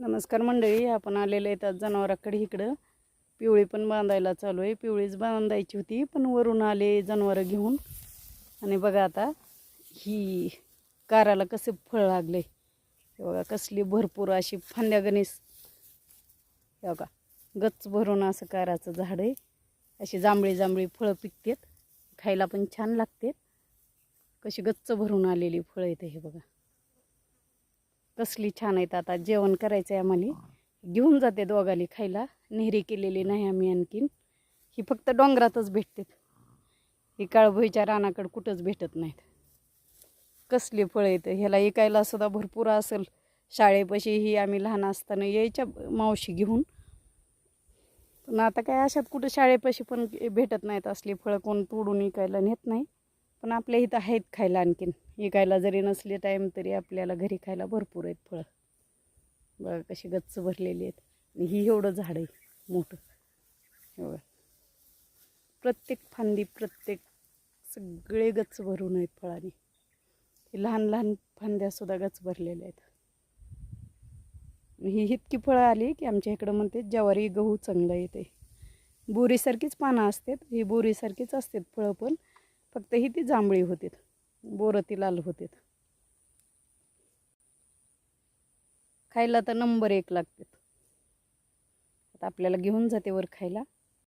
नमस्कार मंडळी, आपण आलेले आहेत आज जनावराकडे. इकडं पिवळी पण बांधायला चालू आहे. पिवळीच बांधायची होती पण वरून आले जनावर घेऊन. आणि बघा आता ही काराला कसे फळ लागले, बघा कसली भरपूर अशी फांद्या गणेश. बघा गच्च भरून असं काराचं झाड आहे. अशी जांभळी जांभळी फळं पिकतात, खायला पण छान लागतात. कशी गच्च भरून आलेली फळं आहेत हे बघा, कसली छान आहेत. आता जेवण करायचं आहे आम्हाला, घेऊन जाते दोघाली खायला. नेहरी केलेली नाही आम्ही आणखीन. ही फक्त डोंगरातच भेटतात, ही काळभोईच्या रानाकडे कुठंच भेटत नाहीत. कसली फळं आहेत, ह्याला ऐकायला सुद्धा भरपूर असेल. शाळेपाशी ही आम्ही लहान असताना यायच्या मावशी घेऊन, पण आता काय अशात कुठं शाळेपाशी पण भेटत नाहीत असली फळं. कोण तोडून ऐकायला नेत नाही, पण आपल्या इथं आहेत खायला. आणखीन ऐकायला जरी नसले टाईम तरी आपल्याला घरी खायला भरपूर आहेत फळं. बघा कशी गच्च भरलेली आहेत. आणि ही एवढं झाड आहे मोठं. बघा प्रत्येक फांदी, प्रत्येक सगळे गच्च भरून आहेत फळांनी. लहान लहान फांद्यासुद्धा गच्च भरलेल्या आहेत. ही इतकी फळं आली की आमच्या इकडं म्हणते ज्वारी गहू चांगलं येते. बोरीसारखीच पानं असतात, ही बोरीसारखीच असतात फळं, पण फक्त ही ती जांभळी होतात, बोरं ती लाल होतात. खायला तर नंबर 1 लागतात. आता आपल्याला घेऊन जाते वर खायला.